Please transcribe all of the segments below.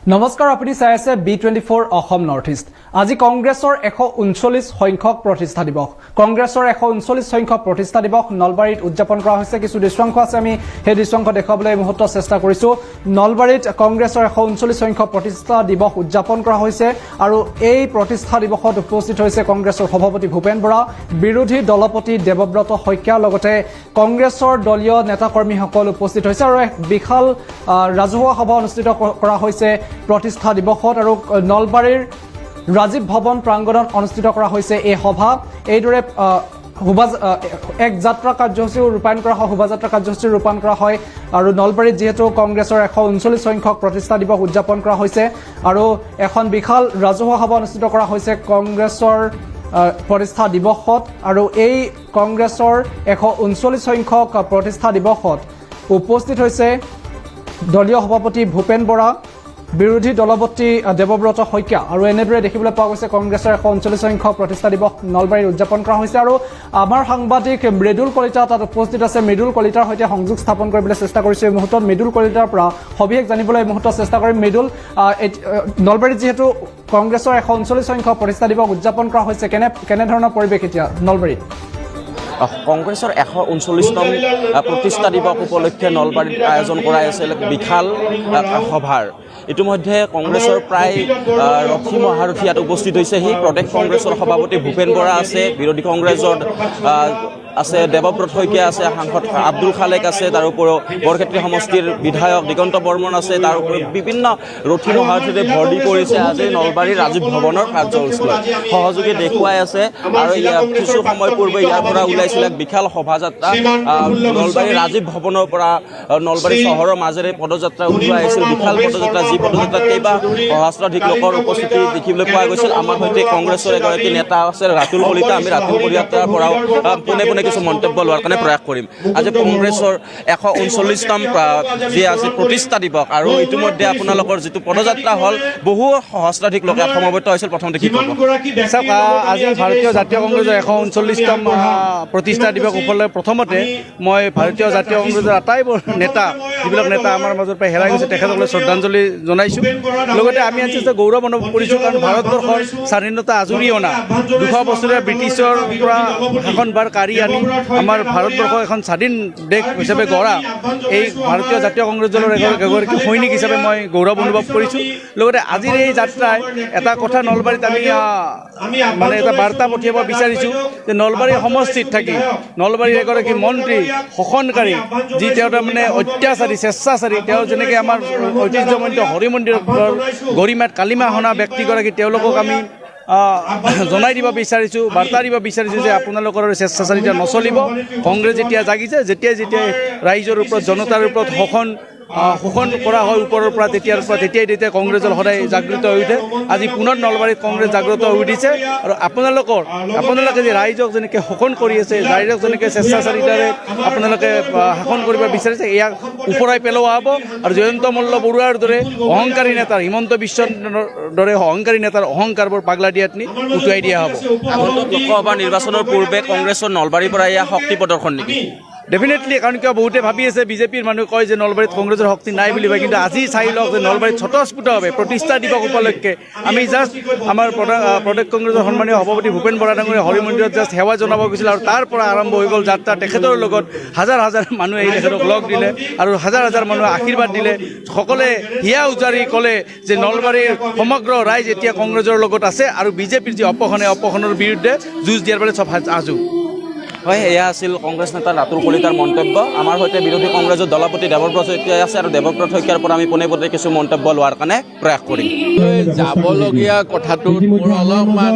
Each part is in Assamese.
নমস্কাৰ, আপুনি চাই আছে B24 অসম নৰ্থ ইষ্ট। আজি কংগ্ৰেছৰ 139 সংখ্যক প্ৰতিষ্ঠা দিৱস। কংগ্ৰেছৰ 139 সংখ্যক প্ৰতিষ্ঠা দিৱস নলবাৰীত উদযাপন কৰা হৈছে। কিছু দৃশ্যাংশ আছে, আমি সেই দৃশ্যাংশ দেখাবলৈ এই মুহূৰ্তত চেষ্টা কৰিছো। নলবাৰীত কংগ্ৰেছৰ 139 সংখ্যক প্ৰতিষ্ঠা দিৱস উদযাপন কৰা হৈছে আৰু এই প্ৰতিষ্ঠা দিৱসত উপস্থিত হৈছে কংগ্ৰেছৰ সভাপতি ভূপেন বৰা, বিৰোধী দলপতি দেৱব্ৰত শইকীয়া, লগতে কংগ্ৰেছৰ দলীয় নেতাকৰ্মীসকল উপস্থিত হৈছে আৰু এক বিশাল ৰাজহুৱা সভা অনুষ্ঠিত কৰা হৈছে প্ৰতিষ্ঠা দিৱসত। আৰু নলবাৰীৰ ৰাজীৱ ভৱন প্ৰাংগণত অনুষ্ঠিত কৰা হৈছে এই সভা। এইদৰে এক যাত্ৰা কাৰ্যসূচী ৰূপায়ণ কৰা হয়, শোভাযাত্ৰা কাৰ্যসূচী ৰূপায়ণ কৰা হয়। আৰু নলবাৰীত যিহেতু কংগ্ৰেছৰ 139 সংখ্যক প্ৰতিষ্ঠা দিৱস উদযাপন কৰা হৈছে আৰু এখন বিশাল ৰাজহুৱা সভা অনুষ্ঠিত কৰা হৈছে কংগ্ৰেছৰ প্ৰতিষ্ঠা দিৱসত। আৰু এই কংগ্ৰেছৰ 139 সংখ্যক প্ৰতিষ্ঠা দিৱসত উপস্থিত হৈছে দলীয় সভাপতি ভূপেন বৰা, বিৰোধী দলপতি দেৱব্ৰত শইকীয়া। আৰু এনেদৰে দেখিবলৈ পোৱা গৈছে কংগ্ৰেছৰ 139 সংখ্যক প্ৰতিষ্ঠা দিৱস নলবাৰীত উদযাপন কৰা হৈছে। আৰু আমাৰ সাংবাদিক মৃদুল কলিতা তাত উপস্থিত আছে। মৃদুল কলিতাৰ সৈতে সংযোগ স্থাপন কৰিবলৈ চেষ্টা কৰিছোঁ এই মুহূৰ্তত। মৃদুল কলিতাৰ পৰা সবিশেষ জানিবলৈ এই মুহূৰ্তত চেষ্টা কৰিম। মৃদুল, নলবাৰীত যিহেতু কংগ্ৰেছৰ 139 সংখ্যক প্ৰতিষ্ঠা দিৱস উদযাপন কৰা হৈছে, কেনেধৰণৰ পৰিৱেশ এতিয়া নলবাৰীত? কংগ্ৰেছৰ 139তম প্ৰতিষ্ঠা দিৱস উপলক্ষে নলবাৰীত আয়োজন কৰা আছিল বিশাল সভাৰ। ইতিমধ্যে কংগ্ৰেছৰ প্ৰায় ৰথী মহাৰথী ইয়াত উপস্থিত হৈছেহি। প্ৰদেশ কংগ্ৰেছৰ সভাপতি ভূপেন বৰা আছে, বিৰোধী কংগ্ৰেছৰ আছে দেৱব্ৰত শইকীয়া আছে, সাংসদ আব্দুল খালেক আছে, তাৰোপৰিও বৰক্ষেত্ৰী সমষ্টিৰ বিধায়ক দিগন্ত বৰ্মন আছে, তাৰোপৰি বিভিন্ন ৰথী মহাৰথীৰে ভৰ্তি কৰিছে আজি নলবাৰীৰ ৰাজীৱ ভৱনৰ কাৰ্যসূচীলৈ। সহযোগী দেখুৱাই আছে আৰু কিছু সময় পূৰ্বে ইয়াৰ পৰা ওলাইছিল এক বিশাল শোভাযাত্ৰা। নলবাৰীৰ ৰাজীৱ ভৱনৰ পৰা নলবাৰী চহৰৰ মাজেৰে পদযাত্ৰা উলিওৱা আহিছিল, বিশাল পদযাত্ৰা, যি পদযাত্ৰাত কেইবা সহস্ৰাধিক লোকৰ উপস্থিতি দেখিবলৈ পোৱা গৈছিল। আমাৰ সৈতে কংগ্ৰেছৰ এগৰাকী নেতা আছে ৰাতুল কলিতা। আমি ৰাতুল কলিতাৰ পৰাও পোনে পোনে কিছু মন্তব্য লোৱাৰ কাৰণে প্ৰয়াস কৰিম। আজি কংগ্ৰেছৰ 139তম যি আজি প্ৰতিষ্ঠা দিৱস আৰু ইতিমধ্যে আপোনালোকৰ যিটো পদযাত্ৰা হ'ল, বহু সহস্ৰাধিক লোকে সমবেত হৈছিল। প্ৰথমতে কি ক'ব? চাওক, আজি ভাৰতীয় জাতীয় কংগ্ৰেছৰ 139তম প্ৰতিষ্ঠা দিৱস উপলক্ষে প্ৰথমতে মই ভাৰতীয় জাতীয় কংগ্ৰেছৰ আটাইবোৰ নেতা, যিবিলাক নেতা আমাৰ মাজৰ পৰা হেৰাই গৈছে, তেখেতসকলে শ্ৰদ্ধাঞ্জলি জনাইছোঁ। লগতে আমি আজি গৌৰৱ অনুভৱ কৰিছোঁ, কাৰণ ভাৰতবৰ্ষৰ স্বাধীনতা আজৰি অনা 200 বছৰীয়া ব্ৰিটিছৰ পৰা শাসনভাৰ কাঢ়ি আনি আমাৰ ভাৰতবৰ্ষ এখন স্বাধীন দেশ হিচাপে গঢ়া এই ভাৰতীয় জাতীয় কংগ্ৰেছ দলৰ এগৰাকী সৈনিক হিচাপে মই গৌৰৱ অনুভৱ কৰিছোঁ। লগতে আজিৰ এই যাত্ৰাই এটা কথা নলবাৰীত আমি মানে এটা বাৰ্তা পঠিয়াব বিচাৰিছোঁ যে নলবাৰী সমষ্টিত থাকি নলবাৰীৰ এগৰাকী মন্ত্ৰী, শোষণকাৰী, যি তেওঁ তাৰমানে অত্যাচাৰী, স্বেচ্ছাচাৰী, তেওঁ যেনেকৈ আমাৰ ঐতিহ্যমণ্ডিত হৰি মন্দিৰৰ গৰিমাত কালিমা সনা ব্যক্তিগৰাকী, তেওঁলোকক আমি জনাই দিব বিচাৰিছোঁ, বাৰ্তা দিব বিচাৰিছোঁ যে আপোনালোকৰ স্বেচ্ছাচাৰিতা নচলিব। কংগ্ৰেছ যেতিয়া জাগিছে, যেতিয়াই ৰাইজৰ ওপৰত, জনতাৰ ওপৰত শোষণ কৰা হয় ওপৰৰ পৰা, তেতিয়াই কংগ্ৰেছৰ সদায় জাগৃত হৈ উঠে। আজি পুনৰ নলবাৰীত কংগ্ৰেছ জাগ্ৰত হৈ উঠিছে আৰু আপোনালোকে যে ৰাইজক যেনেকৈ শোষণ কৰি আছে, ৰাইজক যেনেকৈ স্বেচ্ছাচাৰিতাৰে আপোনালোকে শাসন কৰিব বিচাৰিছে, ইয়াক ওপৰাই পেলোৱা হ'ব। আৰু জয়ন্ত মল্ল বৰুৱাৰ দৰে অহংকাৰী নেতাৰ, হিমন্ত বিশ্বৰ দৰে অহংকাৰী নেতাৰ অহংকাৰবোৰ পাগলা দিয়াত নি উটুৱাই দিয়া হ'ব। আগন্তুক লোকসভা নিৰ্বাচনৰ পূৰ্বে কংগ্ৰেছৰ নলবাৰীৰ পৰা এয়া শক্তি প্ৰদৰ্শন নেকি? ডেফিনেটলি, কাৰণ কিয় বহুতে ভাবি আছে, বিজেপিৰ মানুহে কয় যে নলবাৰীত কংগ্ৰেছৰ শক্তি নাই বুলি কয়, কিন্তু আজি চাই লওক যে নলবাৰীত স্বতঃস্ফূৰ্তভাৱে প্ৰতিষ্ঠা দিৱস উপলক্ষে আমি জাষ্ট আমাৰ প্ৰদেশ কংগ্ৰেছৰ সন্মানীয় সভাপতি ভূপেন বৰা ডাঙৰীয়া হৰি মন্দিৰত জাষ্ট সেৱা জনাব গৈছিল আৰু তাৰ পৰা আৰম্ভ হৈ গ'ল যাত্ৰা। তেখেতৰ লগত হাজাৰ হাজাৰ মানুহে আহি তেখেতক লগ দিলে আৰু হাজাৰ হাজাৰ মানুহে আশীৰ্বাদ দিলে। সকলোৱে হিয়া উজাৰি ক'লে যে নলবাৰীৰ সমগ্ৰ ৰাইজ এতিয়া কংগ্ৰেছৰ লগত আছে আৰু বিজেপিৰ যি অপখনৰ বিৰুদ্ধে যুঁজ দিয়াৰ বাবে চব সাজু। হয়, এয়া আছিল কংগ্ৰেছ নেতা ৰাতুল কলিতাৰ মন্তব্য। আমাৰ সৈতে বিৰোধী কংগ্ৰেছৰ দলপতি দেৱব্ৰত শইকীয়া আছে আৰু দেৱব্ৰত শইকীয়াৰ পৰা আমি পোনে পোনে কিছু মন্তব্য লোৱাৰ কাৰণে প্ৰয়াস কৰিম। যাবলগীয়া কথাটোত মোৰ অলপমান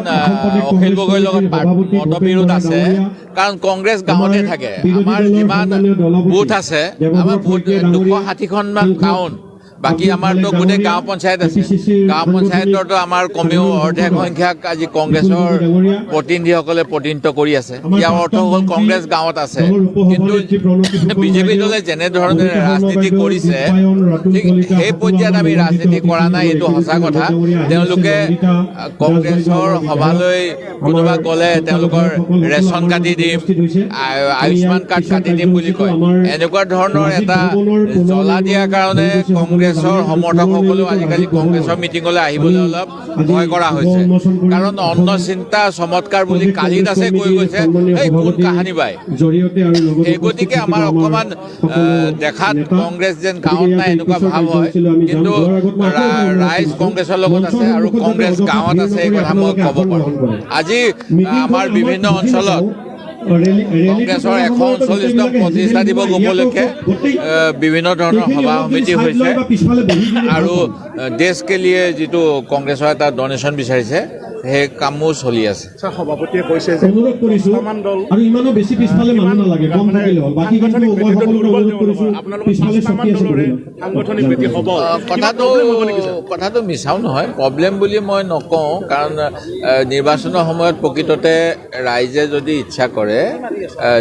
অখিল গগৈৰ লগত মতবিৰোধ আছে, কাৰণ কংগ্ৰেছ গাঁৱতে থাকে। আমাৰ যিমান বুথ আছে, আমাৰ বুথ 260খনমান গাঁৱত, বাকী আমাৰতো গোটেই গাঁও পঞ্চায়ত আছে। গাঁও পঞ্চায়ততো আমাৰ কমেও অৰ্ধেক সংখ্যাক আজি কংগ্ৰেছৰ প্ৰতিনিধিসকলে প্ৰতিনিধিত্ব কৰি আছে। ইয়াৰ অৰ্থ হ'ল কংগ্ৰেছ গাঁৱত আছে। কিন্তু বিজেপি দলে যেনেধৰণে ৰাজনীতি কৰিছে, ঠিক সেই পৰ্যায়ত আমি ৰাজনীতি কৰা নাই, এইটো সঁচা কথা। তেওঁলোকে কংগ্ৰেছৰ সভালৈ কোনোবা গ'লে তেওঁলোকৰ ৰেচন কাটি দিম, আয়ুষ্মান কাৰ্ড কাটি দিম বুলি কয়। এনেকুৱা ধৰণৰ এটা জ্বলা দিয়াৰ কাৰণে কংগ্ৰেছ কংগ্ৰেছৰ সমৰ্থকসকলেও আজিকালি কংগ্ৰেছৰ মিটিঙলৈ আহিবলৈ অলপ ভয় কৰা হৈছে কাৰণ অন্ন চিন্তা চমৎকাৰ বুলি কালিত আছে কৈ গৈছে এই কোন কাহানী বাই এই গতিকে আমাৰ অকণমান দেখাত কংগ্ৰেছ যেন গাঁৱত নাই এনেকুৱা ভাৱ হয় কিন্তু ৰাইজ কংগ্ৰেছৰ লগত আছে আৰু কংগ্ৰেছ গাঁৱত আছে এই কথা মই ক'ব পাৰোঁ আজি আমাৰ বিভিন্ন অঞ্চলত কংগ্ৰেছৰ 139তম প্ৰতিষ্ঠা দিৱস উপলক্ষে বিভিন্ন ধৰণৰ সভা সমিতি হৈছে আৰু দেশকে লিয়ে যিটো কংগ্ৰেছৰ এটা ডনেশ্যন বিচাৰিছে সেই কামো চলি আছে সভাপতিয়ে কৈছে যে অনুৰোধ কৰিছো আৰু ইমানো বেছি পিছফালে মানুহ নালাগে কম থাকিলে হ'ল বাকি কিন্তু মই সকলোকে অনুৰোধ কৰিছো পিছফালে শক্তি আছে সাংগঠনিক ভেটি হ'ব কথাটো মিছাও নহয় প্ৰব্লেম বুলি মই নকওঁ কাৰণ নিৰ্বাচনৰ সময়ত প্ৰকৃততে ৰাইজে যদি ইচ্ছা কৰে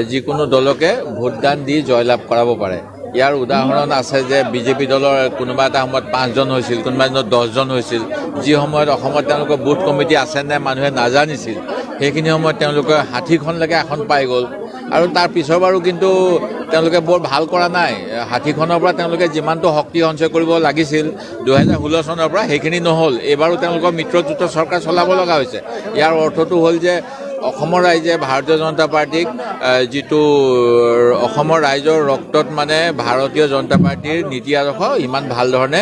যিকোনো দলকে ভোটদান দি জয়লাভ কৰাব পাৰে ইয়াৰ উদাহৰণ আছে যে বিজেপি দলৰ কোনোবা এটা সময়ত 5জন হৈছিল কোনোবা দিনত 10জন হৈছিল যি সময়ত অসমত তেওঁলোকৰ বুথ কমিটি আছে নে মানুহে নাজানিছিল সেইখিনি সময়ত তেওঁলোকে 60খনলৈকে আসন পাই গ'ল আৰু তাৰ পিছৰ বাৰো কিন্তু তেওঁলোকে বৰ ভাল কৰা নাই 60খনৰ পৰা তেওঁলোকে যিমানটো শক্তি সঞ্চয় কৰিব লাগিছিল 2016 চনৰ পৰা সেইখিনি নহ'ল এইবাৰো তেওঁলোকৰ মিত্ৰজোঁট চৰকাৰ চলাব লগা হৈছে ইয়াৰ অৰ্থটো হ'ল যে অসমৰ ৰাইজে ভাৰতীয় জনতা পাৰ্টীক যিটো অসমৰ ৰাইজৰ ৰক্তত মানে ভাৰতীয় জনতা পাৰ্টীৰ নীতি আদৰ্শ ইমান ভাল ধৰণে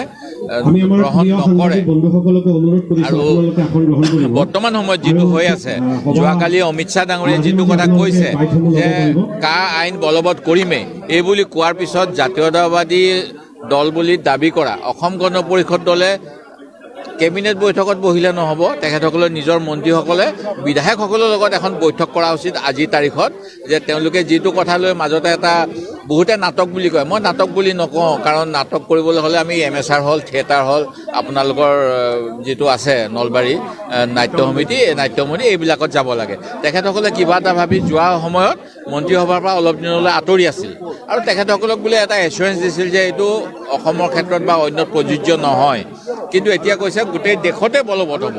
গ্ৰহণ নকৰে আৰু বৰ্তমান সময়ত যিটো হৈ আছে যোৱাকালি অমিত শ্বাহ ডাঙৰীয়াই যিটো কথা কৈছে যে কা আইন বলবৎ কৰিমেই এই বুলি কোৱাৰ পিছত জাতীয়তাবাদী দল বুলি দাবী কৰা অসম গণ পৰিষদ দলে কেবিনেট বৈঠকত বহিলে নহ'ব তেখেতসকলে নিজৰ মন্ত্ৰীসকলে বিধায়কসকলৰ লগত এখন বৈঠক কৰা উচিত আজিৰ তাৰিখত যে তেওঁলোকে যিটো কথা লৈ মাজতে এটা বহুতে নাটক বুলি কয় মই নাটক বুলি নকওঁ কাৰণ নাটক কৰিবলৈ হ'লে আমি MSR হল থিয়েটাৰ হল আপোনালোকৰ যিটো আছে নলবাৰী নাট্য সমিতি নাট্যমণি এইবিলাকত যাব লাগে তেখেতসকলে কিবা এটা ভাবি যোৱা সময়ত মন্ত্ৰীসভাৰ পৰা অলপ দিনলৈ আঁতৰি আছিল আৰু তেখেতসকলক বোলে এটা এছুৰেঞ্চ দিছিল যে এইটো অসমৰ ক্ষেত্ৰত বা অন্যত প্ৰযোজ্য নহয় কিন্তু এতিয়া কৈছে গোটেই দেশতে বলবৎ হ'ব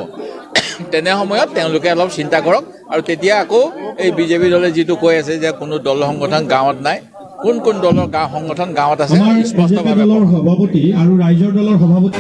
তেনে সময়ত তেওঁলোকে অলপ চিন্তা কৰক আৰু তেতিয়া আকৌ এই বিজেপি দলে যিটো কৈ আছে যে কোনো দল সংগঠন গাঁৱত নাই কোন দলৰ সংগঠন গাঁৱত আছে স্পষ্টভাৱে দলৰ সভাপতি আৰু ৰাইজৰ দলৰ সভাপতি